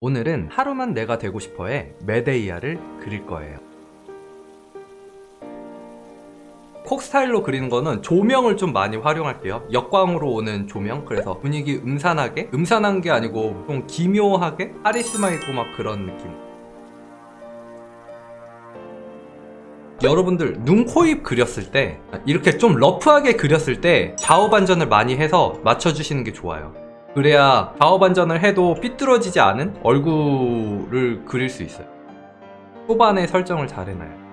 오늘은 하루만 내가 되고 싶어해 메데이아를 그릴 거예요. 콕 스타일로 그리는 거는 조명을 좀 많이 활용할게요. 역광으로 오는 조명. 그래서 분위기 음산하게, 음산한 게 아니고 좀 기묘하게 카리스마 있고 막 그런 느낌. 여러분들 눈, 코, 입 그렸을 때 이렇게 좀 러프하게 그렸을 때 좌우 반전을 많이 해서 맞춰주시는 게 좋아요. 그래야 좌우 반전을 해도 삐뚤어지지 않은 얼굴을 그릴 수 있어요. 초반에 설정을 잘 해놔요.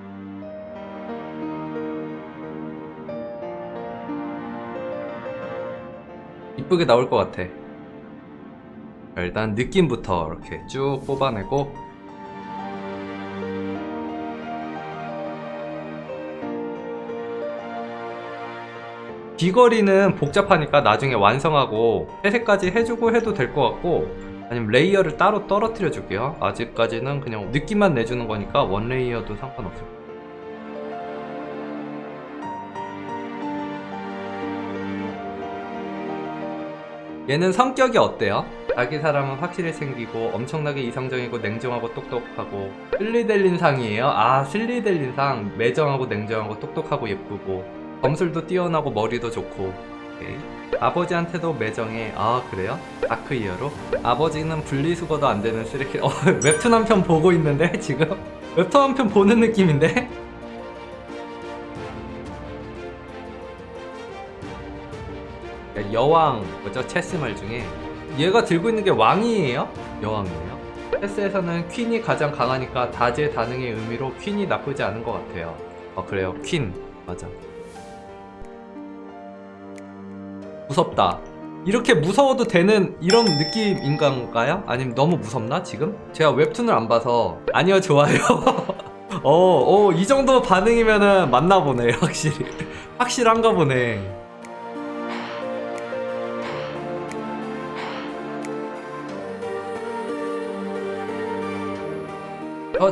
이쁘게 나올 것 같아. 일단 느낌부터 이렇게 쭉 뽑아내고, 귀걸이는 복잡하니까 나중에 완성하고 회색까지 해주고 해도 될 것 같고, 아니면 레이어를 따로 떨어뜨려 줄게요. 아직까지는 그냥 느낌만 내주는 거니까 원 레이어도 상관없어요. 얘는 성격이 어때요? 자기 사람은 확실히 생기고 엄청나게 이성적이고 냉정하고 똑똑하고 슬리델린 상이에요. 아, 슬리델린 상. 매정하고 냉정하고 똑똑하고 예쁘고 검술도 뛰어나고 머리도 좋고. 오케이. 아버지한테도 매정해. 아, 그래요? 다크이어로? 아버지는 분리수거도 안 되는 쓰레기. 웹툰 한 편 보고 있는데 지금? 웹툰 한 편 보는 느낌인데? 여왕, 뭐죠? 체스말 중에 얘가 들고 있는 게 왕이에요? 여왕이에요? 체스에서는 퀸이 가장 강하니까 다재다능의 의미로 퀸이 나쁘지 않은 것 같아요. 그래요. 퀸. 맞아. 무섭다. 이렇게 무서워도 되는 이런 느낌인가요? 아니면 너무 무섭나 지금? 제가 웹툰을 안 봐서. 아니요, 좋아요. 이 정도 반응이면은 맞나 보네. 확실히 확실한가 보네.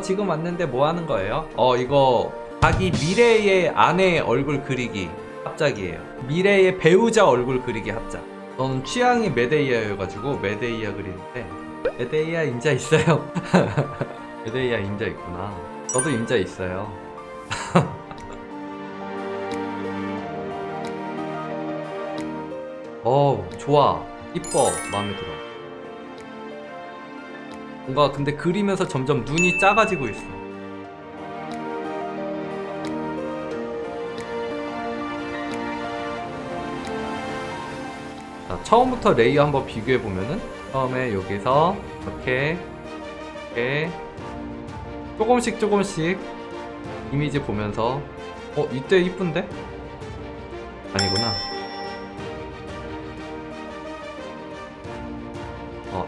지금 왔는데 뭐 하는 거예요? 이거 자기 미래의 아내 얼굴 그리기 합작이에요. 미래의 배우자 얼굴 그리기 합작. 저는 취향이 메데이아여가지고 메데이아 그리는데, 메데이아 임자 있어요. 메데이아 임자 있구나. 저도 임자 있어요. 좋아. 이뻐. 마음에 들어. 뭔가 근데 그리면서 점점 눈이 작아지고 있어. 자, 처음부터 레이어 한번 비교해보면은, 처음에 여기서 이렇게 조금씩 이미지 보면서 이때 이쁜데? 아니구나.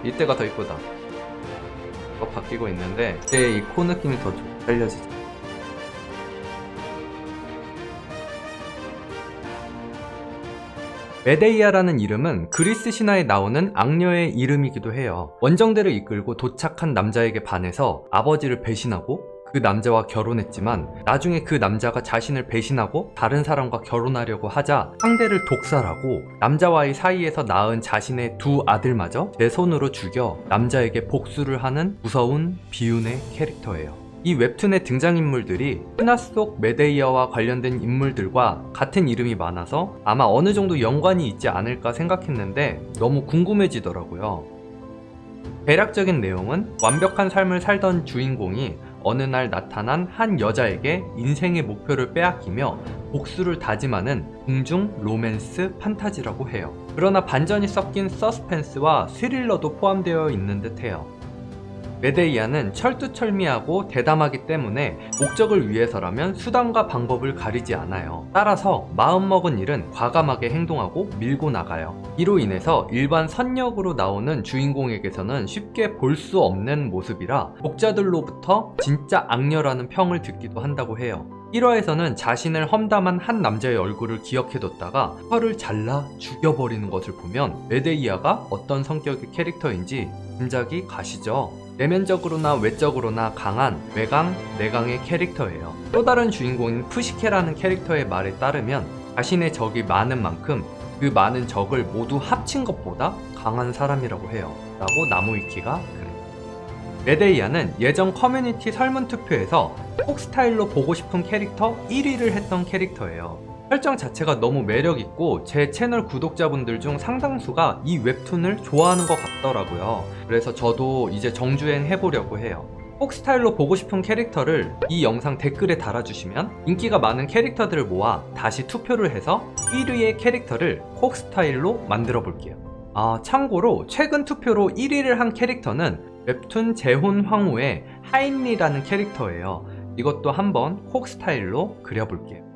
이때가 더 이쁘다. 바뀌고 있는데 이때 이 코 느낌이 더 살려지죠. 메데이아라는 이름은 그리스 신화에 나오는 악녀의 이름이기도 해요. 원정대를 이끌고 도착한 남자에게 반해서 아버지를 배신하고 그 남자와 결혼했지만, 나중에 그 남자가 자신을 배신하고 다른 사람과 결혼하려고 하자 상대를 독살하고 남자와의 사이에서 낳은 자신의 두 아들마저 내 손으로 죽여 남자에게 복수를 하는 무서운 비운의 캐릭터예요. 이 웹툰의 등장인물들이 신화 속 메데이아와 관련된 인물들과 같은 이름이 많아서 아마 어느 정도 연관이 있지 않을까 생각했는데 너무 궁금해지더라고요. 대략적인 내용은 완벽한 삶을 살던 주인공이 어느 날 나타난 한 여자에게 인생의 목표를 빼앗기며 복수를 다짐하는 궁중 로맨스 판타지라고 해요. 그러나 반전이 섞인 서스펜스와 스릴러도 포함되어 있는 듯해요. 메데이아는 철두철미하고 대담하기 때문에 목적을 위해서라면 수단과 방법을 가리지 않아요. 따라서 마음먹은 일은 과감하게 행동하고 밀고 나가요. 이로 인해서 일반 선역으로 나오는 주인공에게서는 쉽게 볼 수 없는 모습이라 독자들로부터 진짜 악녀라는 평을 듣기도 한다고 해요. 1화에서는 자신을 험담한 한 남자의 얼굴을 기억해뒀다가 혀를 잘라 죽여버리는 것을 보면 메데이아가 어떤 성격의 캐릭터인지 짐작이 가시죠? 내면적으로나 외적으로나 강한 외강, 내강의 캐릭터예요. 또 다른 주인공인 푸시케라는 캐릭터의 말에 따르면 자신의 적이 많은 만큼 그 많은 적을 모두 합친 것보다 강한 사람이라고 해요. 라고 나무위키가 그래요. 메데이아는 예전 커뮤니티 설문투표에서 폭스타일로 보고 싶은 캐릭터 1위를 했던 캐릭터예요. 설정 자체가 너무 매력있고 제 채널 구독자분들 중 상당수가 이 웹툰을 좋아하는 것 같더라고요. 그래서 저도 이제 정주행 해보려고 해요. 폭스타일로 보고 싶은 캐릭터를 이 영상 댓글에 달아주시면 인기가 많은 캐릭터들을 모아 다시 투표를 해서 1위의 캐릭터를 폭스타일로 만들어 볼게요. 참고로 최근 투표로 1위를 한 캐릭터는 웹툰 재혼 황후의 하인리라는 캐릭터예요. 이것도 한번 폭스타일로 그려볼게요.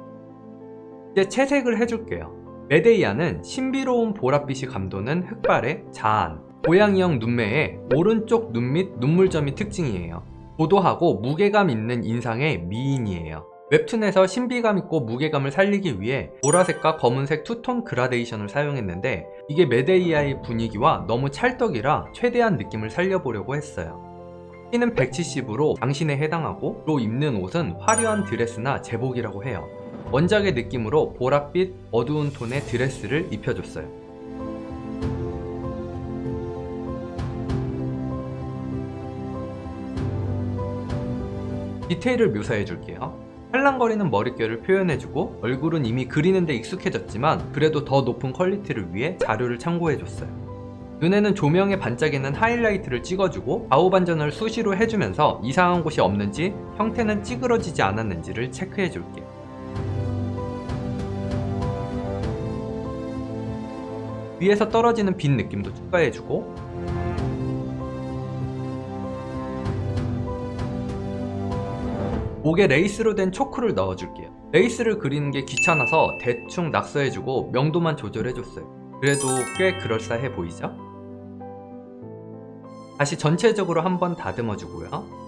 이제 채색을 해줄게요. 메데이아는 신비로운 보랏빛이 감도는 흑발의 자안, 고양이형 눈매에 오른쪽 눈 밑 눈물점이 특징이에요. 도도하고 무게감 있는 인상의 미인이에요. 웹툰에서 신비감 있고 무게감을 살리기 위해 보라색과 검은색 투톤 그라데이션을 사용했는데 이게 메데이아의 분위기와 너무 찰떡이라 최대한 느낌을 살려보려고 했어요. 키는 170으로 장신에 해당하고 로 입는 옷은 화려한 드레스나 제복이라고 해요. 원작의 느낌으로 보랏빛 어두운 톤의 드레스를 입혀줬어요. 디테일을 묘사해줄게요. 팔랑거리는 머릿결을 표현해주고 얼굴은 이미 그리는데 익숙해졌지만 그래도 더 높은 퀄리티를 위해 자료를 참고해줬어요. 눈에는 조명에 반짝이는 하이라이트를 찍어주고 좌우 반전을 수시로 해주면서 이상한 곳이 없는지 형태는 찌그러지지 않았는지를 체크해줄게요. 위에서 떨어지는 빛 느낌도 추가해주고 목에 레이스로 된 초크를 넣어줄게요. 레이스를 그리는 게 귀찮아서 대충 낙서해주고 명도만 조절해줬어요. 그래도 꽤 그럴싸해 보이죠? 다시 전체적으로 한번 다듬어주고요.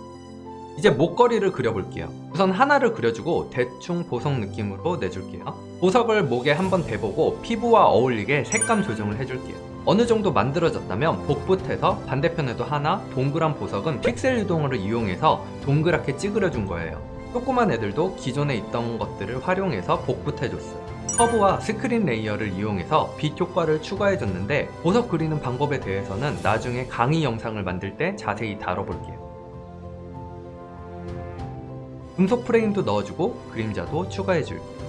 이제 목걸이를 그려볼게요. 우선 하나를 그려주고 대충 보석 느낌으로 내줄게요. 보석을 목에 한번 대보고 피부와 어울리게 색감 조정을 해줄게요. 어느 정도 만들어졌다면 복붙해서 반대편에도 하나, 동그란 보석은 픽셀 유동을 이용해서 동그랗게 찌그려준 거예요. 조그만 애들도 기존에 있던 것들을 활용해서 복붙해줬어요. 커브와 스크린 레이어를 이용해서 빛 효과를 추가해줬는데 보석 그리는 방법에 대해서는 나중에 강의 영상을 만들 때 자세히 다뤄볼게요. 금속 프레임도 넣어주고 그림자도 추가해줄게요.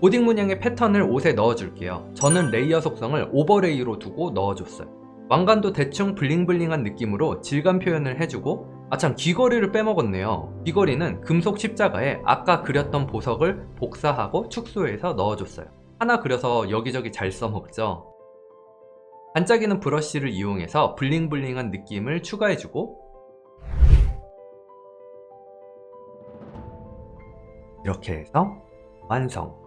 고딕 문양의 패턴을 옷에 넣어줄게요. 저는 레이어 속성을 오버레이로 두고 넣어줬어요. 왕관도 대충 블링블링한 느낌으로 질감 표현을 해주고 참 귀걸이를 빼먹었네요. 귀걸이는 금속 십자가에 아까 그렸던 보석을 복사하고 축소해서 넣어줬어요. 하나 그려서 여기저기 잘 써먹죠. 반짝이는 브러쉬를 이용해서 블링블링한 느낌을 추가해주고 이렇게 해서 완성!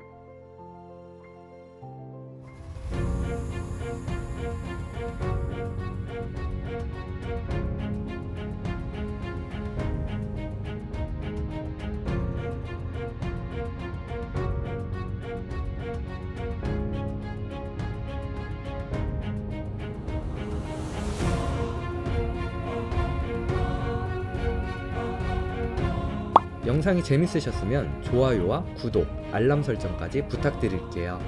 영상이 재밌으셨으면 좋아요와 구독, 알람 설정까지 부탁드릴게요.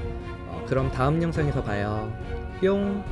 그럼 다음 영상에서 봐요. 뿅!